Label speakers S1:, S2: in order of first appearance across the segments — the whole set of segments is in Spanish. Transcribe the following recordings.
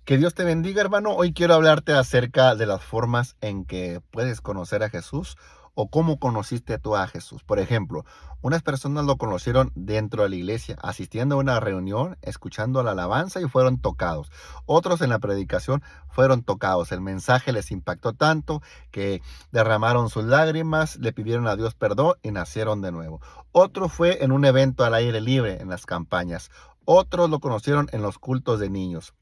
S1: Que Dios te bendiga, hermano. Hoy quiero hablarte acerca de las formas en que puedes conocer a Jesús o cómo conociste tú a Jesús. Por ejemplo, unas personas lo conocieron dentro de la iglesia, asistiendo a una reunión, escuchando la alabanza y fueron tocados. Otros en la predicación fueron tocados. El mensaje les impactó tanto que derramaron sus lágrimas, le pidieron a Dios perdón y nacieron de nuevo. Otro fue en un evento al aire libre, en las campañas. Otros lo conocieron en los cultos de niños.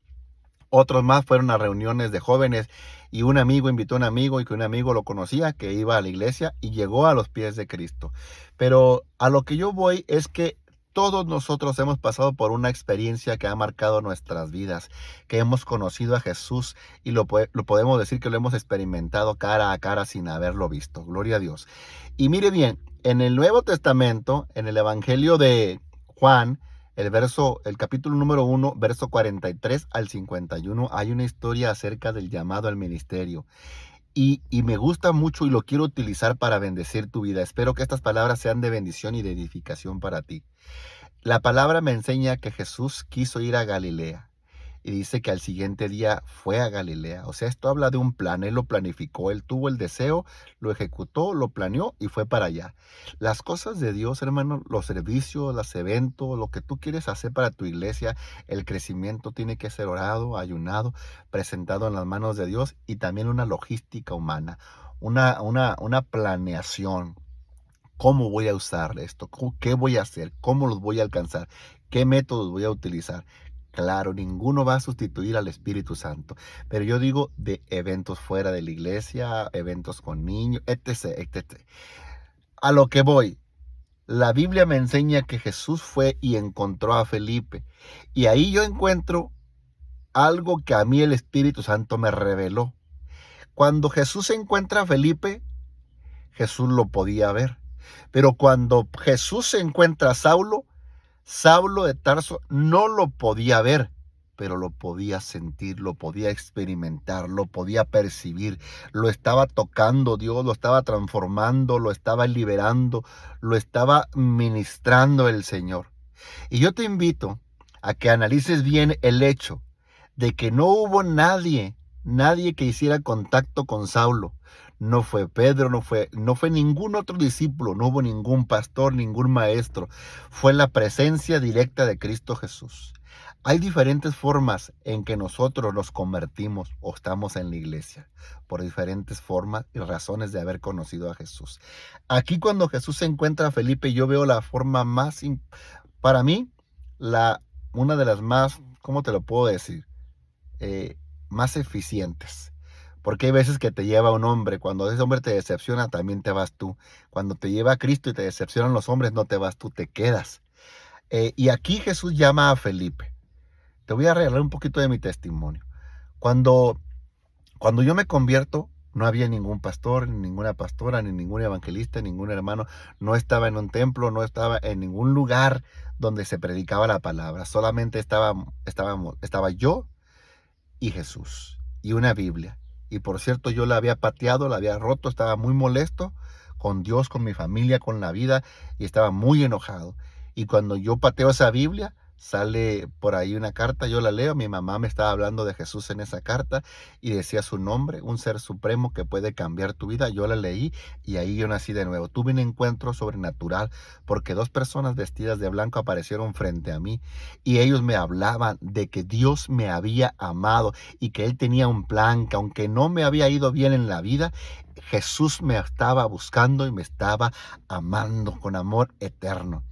S1: Otros más fueron a reuniones de jóvenes y un amigo invitó a un amigo y que un amigo lo conocía, que iba a la iglesia y llegó a los pies de Cristo. Pero a lo que yo voy es que todos nosotros hemos pasado por una experiencia que ha marcado nuestras vidas, que hemos conocido a Jesús y lo podemos decir que lo hemos experimentado cara a cara sin haberlo visto. Gloria a Dios. Y mire bien, en el Nuevo Testamento, en el Evangelio de Juan, el capítulo número 1, verso 43 al 51, hay una historia acerca del llamado al ministerio. Y me gusta mucho y lo quiero utilizar para bendecir tu vida. Espero que estas palabras sean de bendición y de edificación para ti. La palabra me enseña que Jesús quiso ir a Galilea. Y dice que al siguiente día fue a Galilea. O sea, esto habla de un plan. Él lo planificó, él tuvo el deseo, lo ejecutó, lo planeó y fue para allá. Las cosas de Dios, hermano, los servicios, los eventos, lo que tú quieres hacer para tu iglesia, el crecimiento tiene que ser orado, ayunado, presentado en las manos de Dios y también una logística humana, una planeación. ¿Cómo voy a usar esto? ¿Qué voy a hacer? ¿Cómo los voy a alcanzar? ¿Qué métodos voy a utilizar? Claro, ninguno va a sustituir al Espíritu Santo, pero yo digo de eventos fuera de la iglesia, eventos con niños, etc, etc. A lo que voy, la Biblia me enseña que Jesús fue y encontró a Felipe, y ahí yo encuentro algo que a mí el Espíritu Santo me reveló. Cuando Jesús encuentra a Felipe, Jesús lo podía ver, pero cuando Jesús se encuentra a Saulo, Saulo de Tarso no lo podía ver, pero lo podía sentir, lo podía experimentar, lo podía percibir. Lo estaba tocando Dios, lo estaba transformando, lo estaba liberando, lo estaba ministrando el Señor. Y yo te invito a que analices bien el hecho de que no hubo nadie que hiciera contacto con Saulo. No fue Pedro, no fue ningún otro discípulo, no hubo ningún pastor, ningún maestro. Fue la presencia directa de Cristo Jesús. Hay diferentes formas en que nosotros nos convertimos o estamos en la iglesia, por diferentes formas y razones de haber conocido a Jesús. Aquí cuando Jesús se encuentra a Felipe, yo veo la forma para mí, la, una de las más, ¿cómo te lo puedo decir? eh, Más eficientes. Porque hay veces que te lleva un hombre, cuando ese hombre te decepciona, también te vas tú. Cuando te lleva a Cristo y te decepcionan los hombres, no te vas tú, te quedas. Y aquí Jesús llama a Felipe. Te voy a regalar un poquito de mi testimonio. Cuando, cuando yo me convierto, no había ningún pastor, ni ninguna pastora, ni ningún evangelista, ningún hermano. No estaba en un templo, no estaba en ningún lugar donde se predicaba la palabra. Solamente estaba yo y Jesús y una Biblia. Y por cierto, yo la había pateado, la había roto, estaba muy molesto con Dios, con mi familia, con la vida y estaba muy enojado. Y cuando yo pateo esa Biblia, sale por ahí una carta, yo la leo, mi mamá me estaba hablando de Jesús en esa carta y decía su nombre, un ser supremo que puede cambiar tu vida. Yo la leí y ahí yo nací de nuevo. Tuve un encuentro sobrenatural porque dos personas vestidas de blanco aparecieron frente a mí y ellos me hablaban de que Dios me había amado y que Él tenía un plan, que aunque no me había ido bien en la vida, Jesús me estaba buscando y me estaba amando con amor eterno.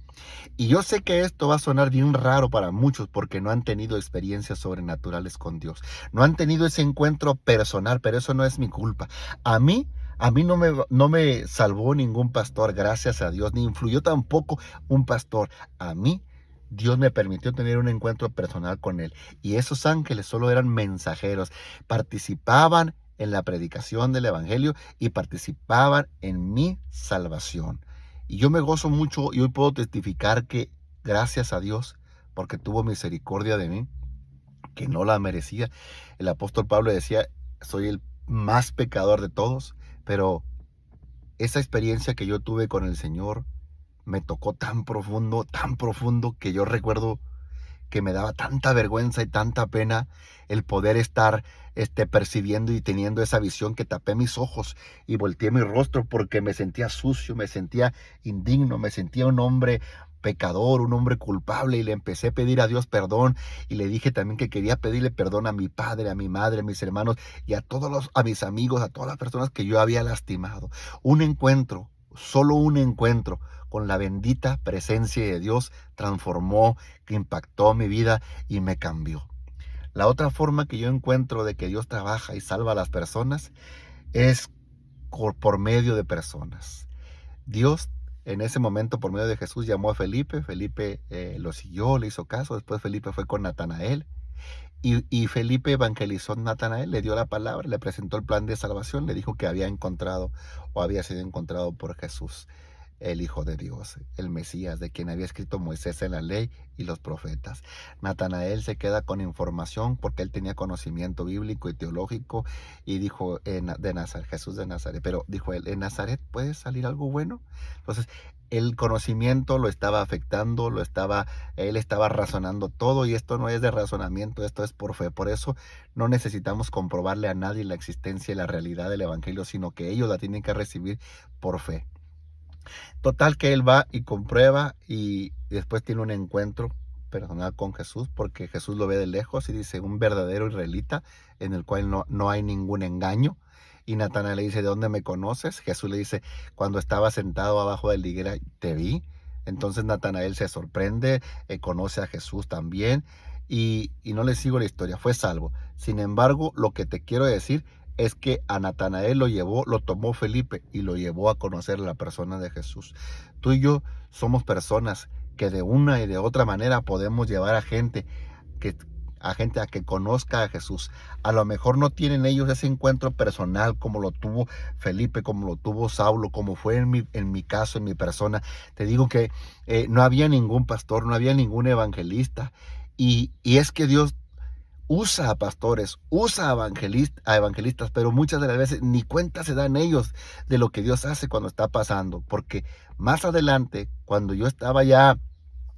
S1: Y yo sé que esto va a sonar bien raro para muchos porque no han tenido experiencias sobrenaturales con Dios. No han tenido ese encuentro personal, pero eso no es mi culpa. A mí, a mí no me salvó ningún pastor, gracias a Dios, ni influyó tampoco un pastor. A mí, Dios me permitió tener un encuentro personal con Él. Y esos ángeles solo eran mensajeros, participaban en la predicación del Evangelio y participaban en mi salvación. Y yo me gozo mucho y hoy puedo testificar que gracias a Dios, porque tuvo misericordia de mí, que no la merecía. El apóstol Pablo decía, soy el más pecador de todos, pero esa experiencia que yo tuve con el Señor me tocó tan profundo, que yo recuerdo que me daba tanta vergüenza y tanta pena el poder estar percibiendo y teniendo esa visión, que tapé mis ojos y volteé mi rostro porque me sentía sucio, me sentía indigno, me sentía un hombre pecador, un hombre culpable, y le empecé a pedir a Dios perdón, y le dije también que quería pedirle perdón a mi padre, a mi madre, a mis hermanos y a mis amigos, a todas las personas que yo había lastimado. Un encuentro, solo un encuentro con la bendita presencia de Dios transformó, que impactó mi vida y me cambió. La otra forma que yo encuentro de que Dios trabaja y salva a las personas es por medio de personas. Dios en ese momento, por medio de Jesús, llamó a Felipe. Felipe lo siguió, le hizo caso. Después Felipe fue con Natanael. Y Felipe evangelizó a Natanael, le dio la palabra, le presentó el plan de salvación, le dijo que había encontrado o había sido encontrado por Jesús, el Hijo de Dios, el Mesías, de quien había escrito Moisés en la ley y los profetas. Natanael se queda con información porque él tenía conocimiento bíblico y teológico, y dijo de Nazaret, Jesús de Nazaret, pero dijo él, ¿en Nazaret puede salir algo bueno? Entonces, el conocimiento lo estaba afectando, él estaba razonando todo, y esto no es de razonamiento, esto es por fe. Por eso no necesitamos comprobarle a nadie la existencia y la realidad del Evangelio, sino que ellos la tienen que recibir por fe. Total que él va y comprueba, y después tiene un encuentro personal con Jesús, porque Jesús lo ve de lejos y dice, un verdadero israelita en el cual no hay ningún engaño. Y Natanael le dice, ¿de dónde me conoces? Jesús le dice, cuando estaba sentado abajo de la higuera te vi. Entonces Natanael se sorprende, conoce a Jesús también, y no le sigo la historia, fue salvo. Sin embargo, lo que te quiero decir es que a Natanael lo tomó Felipe y lo llevó a conocer la persona de Jesús. Tú y yo somos personas que de una y de otra manera podemos llevar que, a gente a que conozca a Jesús. A lo mejor no tienen ellos ese encuentro personal como lo tuvo Felipe, como lo tuvo Saulo, como fue en mi caso, en mi persona. Te digo que no había ningún pastor, no había ningún evangelista. Y es que Dios usa a pastores, usa a evangelistas, pero muchas de las veces ni cuenta se dan ellos de lo que Dios hace cuando está pasando, porque más adelante, cuando yo estaba ya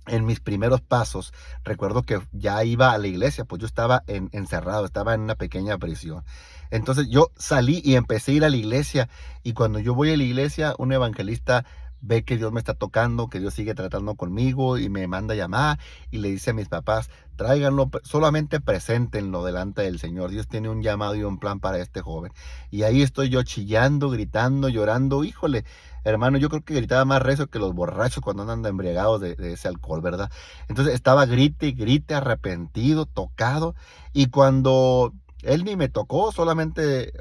S1: en mis primeros pasos, recuerdo que ya iba a la iglesia, pues yo estaba encerrado, estaba en una pequeña prisión. Entonces yo salí y empecé a ir a la iglesia, y cuando yo voy a la iglesia, un evangelista ve que Dios me está tocando, que Dios sigue tratando conmigo, y me manda a llamar y le dice a mis papás, tráiganlo, solamente preséntenlo delante del Señor. Dios tiene un llamado y un plan para este joven. Y ahí estoy yo chillando, gritando, llorando. Híjole, hermano, yo creo que gritaba más recio que los borrachos cuando andan embriagados de ese alcohol, ¿verdad? Entonces estaba grite y grite, arrepentido, tocado. Y cuando él ni me tocó, solamente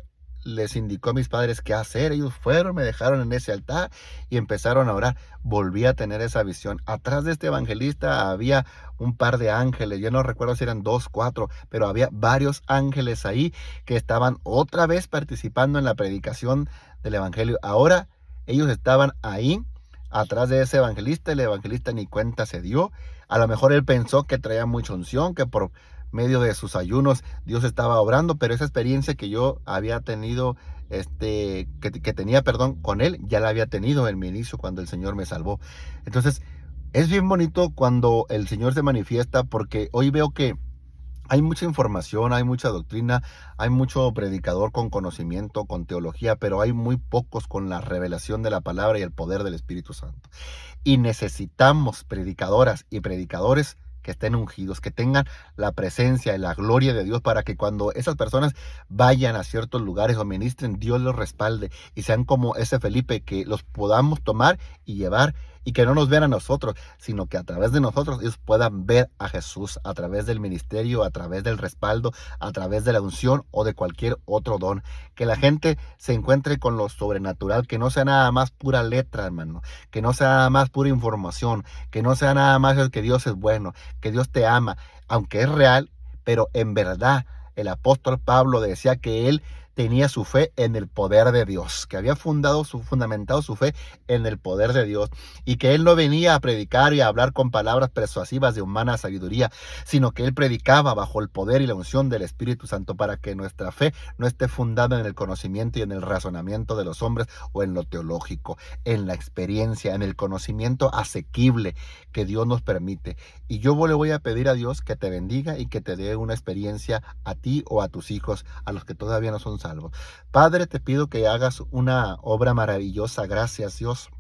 S1: les indicó a mis padres qué hacer. Ellos fueron, me dejaron en ese altar y empezaron a orar. Volví a tener esa visión. Atrás de este evangelista había un par de ángeles. Yo no recuerdo si eran 2, 4, pero había varios ángeles ahí que estaban otra vez participando en la predicación del evangelio. Ahora ellos estaban ahí atrás de ese evangelista. El evangelista ni cuenta se dio. A lo mejor él pensó que traía mucha unción, que por medio de sus ayunos Dios estaba obrando, pero esa experiencia que yo había tenido, que tenía, perdón, con él, ya la había tenido en mi inicio cuando el Señor me salvó. Entonces, es bien bonito cuando el Señor se manifiesta, porque hoy veo que hay mucha información, hay mucha doctrina, hay mucho predicador con conocimiento, con teología, pero hay muy pocos con la revelación de la palabra y el poder del Espíritu Santo. Y necesitamos predicadoras y predicadores que estén ungidos, que tengan la presencia y la gloria de Dios, para que cuando esas personas vayan a ciertos lugares o ministren, Dios los respalde y sean como ese Felipe, que los podamos tomar y llevar, y que no nos vean a nosotros, sino que a través de nosotros ellos puedan ver a Jesús, a través del ministerio, a través del respaldo, a través de la unción o de cualquier otro don. Que la gente se encuentre con lo sobrenatural, que no sea nada más pura letra, hermano, que no sea nada más pura información, que no sea nada más el que Dios es bueno, que Dios te ama, aunque es real, pero en verdad el apóstol Pablo decía que él tenía su fe en el poder de Dios, que había fundamentado su fe en el poder de Dios, y que él no venía a predicar y a hablar con palabras persuasivas de humana sabiduría, sino que él predicaba bajo el poder y la unción del Espíritu Santo, para que nuestra fe no esté fundada en el conocimiento y en el razonamiento de los hombres o en lo teológico, en la experiencia, en el conocimiento asequible que Dios nos permite. Y yo le voy a pedir a Dios que te bendiga y que te dé una experiencia a ti o a tus hijos, a los que todavía no son salvos. Padre, te pido que hagas una obra maravillosa, gracias Dios,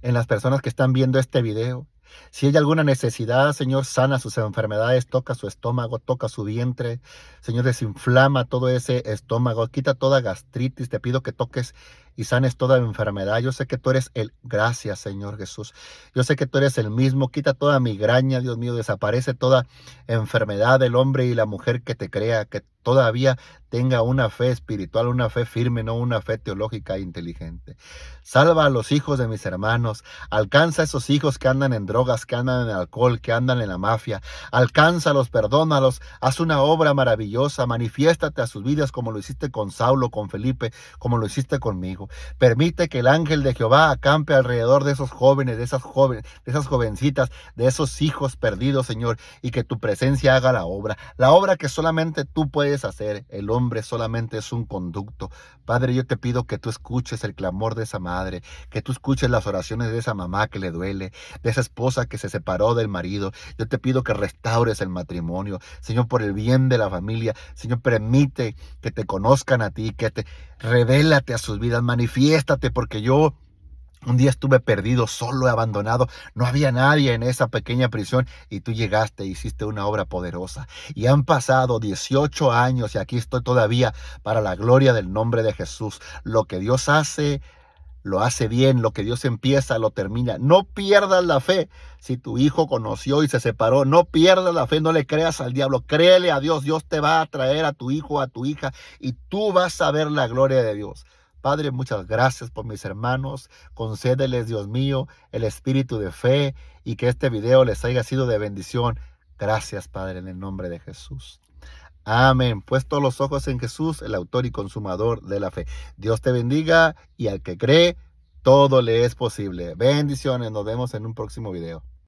S1: en las personas que están viendo este video. Si hay alguna necesidad, Señor, sana sus enfermedades, toca su estómago, toca su vientre. Señor, desinflama todo ese estómago, quita toda gastritis. Te pido que toques y sanes toda enfermedad. Yo sé que tú eres gracias, Señor Jesús. Yo sé que tú eres el mismo. Quita toda migraña, Dios mío. Desaparece toda enfermedad del hombre y la mujer que te crea, que todavía tenga una fe espiritual, una fe firme, no una fe teológica e inteligente. Salva a los hijos de mis hermanos. Alcanza a esos hijos que andan en drogas, que andan en alcohol, que andan en la mafia. Alcánzalos, perdónalos. Haz una obra maravillosa. Manifiéstate a sus vidas como lo hiciste con Saulo, con Felipe, como lo hiciste conmigo. Permite que el ángel de Jehová acampe alrededor de esos jóvenes, de esas jovencitas, de esos hijos perdidos, Señor, y que tu presencia haga la obra que solamente tú puedes hacer. El hombre solamente es un conducto. Padre, yo te pido que tú escuches el clamor de esa madre, que tú escuches las oraciones de esa mamá que le duele, de esa esposa que se separó del marido. Yo te pido que restaures el matrimonio, Señor, por el bien de la familia. Señor, permite que te conozcan a ti, que te revélate a sus vidas, manifiéstate, porque yo un día estuve perdido, solo, abandonado. No había nadie en esa pequeña prisión y tú llegaste e hiciste una obra poderosa. Y han pasado 18 años y aquí estoy todavía para la gloria del nombre de Jesús. Lo que Dios hace, lo hace bien. Lo que Dios empieza, lo termina. No pierdas la fe. Si tu hijo conoció y se separó, no pierdas la fe. No le creas al diablo. Créele a Dios. Dios te va a traer a tu hijo, a tu hija, y tú vas a ver la gloria de Dios. Padre, muchas gracias por mis hermanos. Concédeles, Dios mío, el espíritu de fe y que este video les haya sido de bendición. Gracias, Padre, en el nombre de Jesús. Amén. Puesto los ojos en Jesús, el autor y consumador de la fe. Dios te bendiga, y al que cree, todo le es posible. Bendiciones. Nos vemos en un próximo video.